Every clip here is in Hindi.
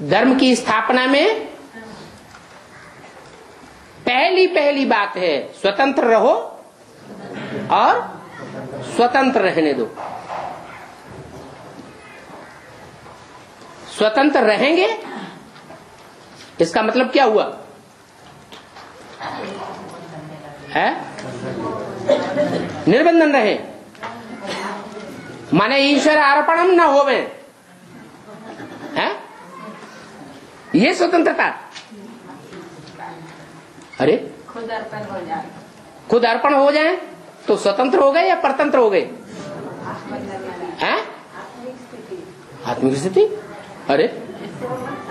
धर्म की स्थापना में पहली बात है स्वतंत्र रहो और स्वतंत्र रहने दो। स्वतंत्र रहेंगे इसका मतलब क्या हुआ है? निर्बंधन रहे, माने ईश्वर अर्पणम न होवे है, ये स्वतंत्रता। अरे खुद अर्पण हो जाए तो स्वतंत्र हो गए या परतंत्र हो गए? हैं? आत्मिक स्थिति। अरे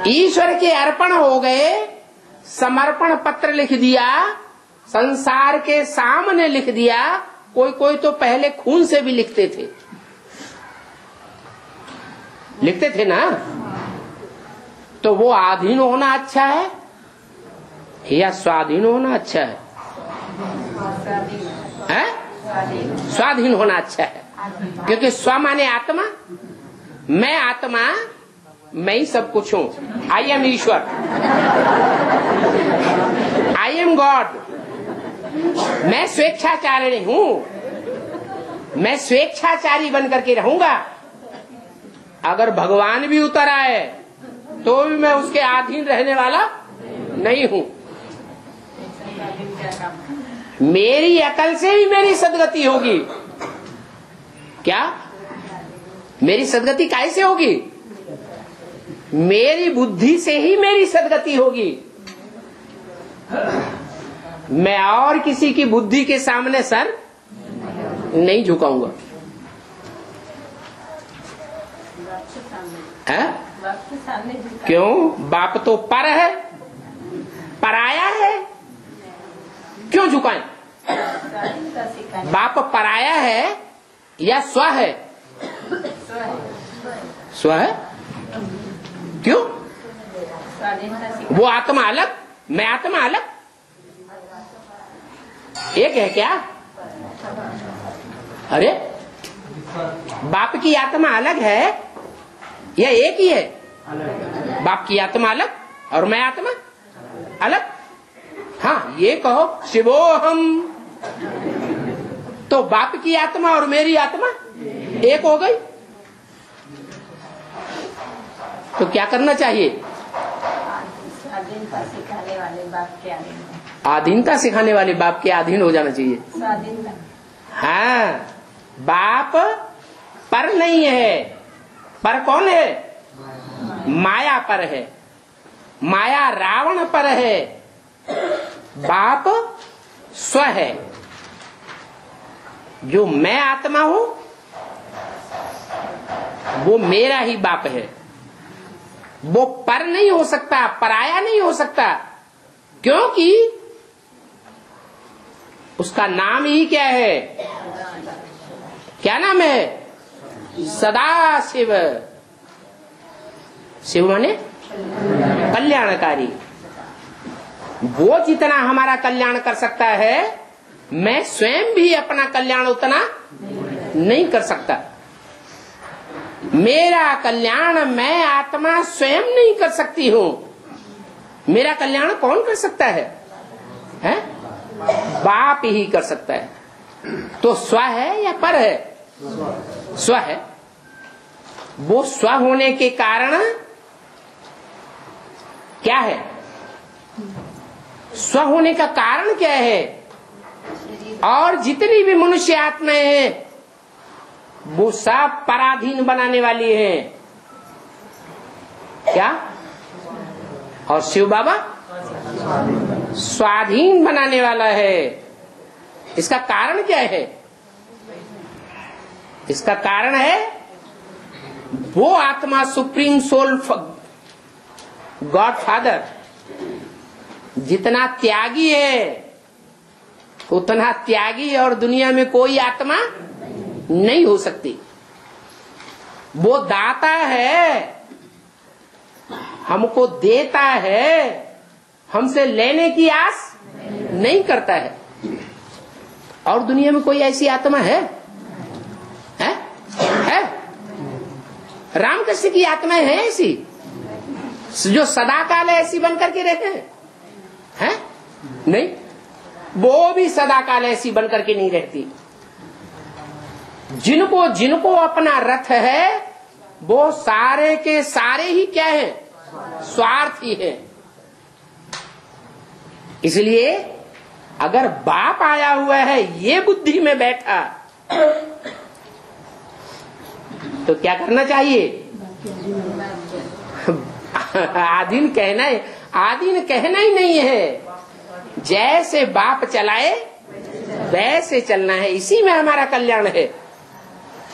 ईश्वर के अर्पण हो गए, समर्पण पत्र लिख दिया, संसार के सामने लिख दिया। कोई तो पहले खून से भी लिखते थे ना। तो वो आधीन होना अच्छा है या स्वाधीन होना अच्छा है? स्वाधीन होना अच्छा है, क्योंकि स्व माने आत्मा, मैं आत्मा, मैं ही सब कुछ हूं। I am Ishwar, I am God. मैं स्वेच्छाचारिणी हूं, मैं स्वेच्छाचारी बनकर के रहूंगा। अगर भगवान भी उतर आए तो भी मैं उसके अधीन रहने वाला नहीं हूं। मेरी अकल से ही मेरी सदगति होगी। क्या मेरी सदगति कैसे होगी? मेरी बुद्धि से ही मेरी सदगति होगी। मैं और किसी की बुद्धि के सामने सर नहीं झुकाऊंगा। क्यों? बाप तो पर है, पराया है, क्यों झुकाएं? बाप पराया है या स्व है? स्व है। क्यों? वो आत्मा अलग, मैं आत्मा अलग, एक है क्या? अरे बाप की आत्मा अलग है या एक ही है? बाप की आत्मा अलग और मैं आत्मा अलग। हाँ, ये कहो शिवोहम, तो बाप की आत्मा और मेरी आत्मा एक हो गई। तो क्या करना चाहिए? आधीनता सिखाने वाले बाप के अधीन, आधीनता सिखाने वाले बाप के अधीन हो जाना चाहिए। हाँ, बाप पर नहीं है। पर कौन है? माया पर है, माया रावण पर है। बाप स्व है, जो मैं आत्मा हूं वो मेरा ही बाप है। वो पर नहीं हो सकता, पराया नहीं हो सकता, क्योंकि उसका नाम ही क्या है? क्या नाम है? सदा शिव। शिव माने कल्याणकारी। वो जितना हमारा कल्याण कर सकता है, मैं स्वयं भी अपना कल्याण उतना नहीं कर सकता। मेरा कल्याण मैं आत्मा स्वयं नहीं कर सकती हूँ। मेरा कल्याण कौन कर सकता है? हैं? बाप ही कर सकता है। तो स्व है या पर है? स्व है। वो स्व होने के कारण क्या है? स्व होने का कारण क्या है? और जितनी भी मनुष्य आत्माएं हैं वो सब पराधीन बनाने वाली हैं। क्या? और शिव बाबा स्वाधीन बनाने वाला है। इसका कारण क्या है? इसका कारण है वो आत्मा सुप्रीम सोल गॉड फादर जितना त्यागी है, उतना त्यागी और दुनिया में कोई आत्मा नहीं हो सकती। वो दाता है, हमको देता है, हमसे लेने की आस नहीं करता है। और दुनिया में कोई ऐसी आत्मा है? रामकृष्ण की आत्मा है ऐसी? जो सदा काल ऐसी बन करके रहते हैं? नहीं, वो भी सदा काल ऐसी बन करके नहीं रहती। जिनको जिनको अपना रथ है वो सारे के सारे ही क्या है? स्वार्थी है। इसलिए अगर बाप आया हुआ है ये बुद्धि में बैठा तो क्या करना चाहिए? आदीन कहना है, आदीन कहना ही नहीं है। जैसे बाप चलाए वैसे चलना है, इसी में हमारा कल्याण है।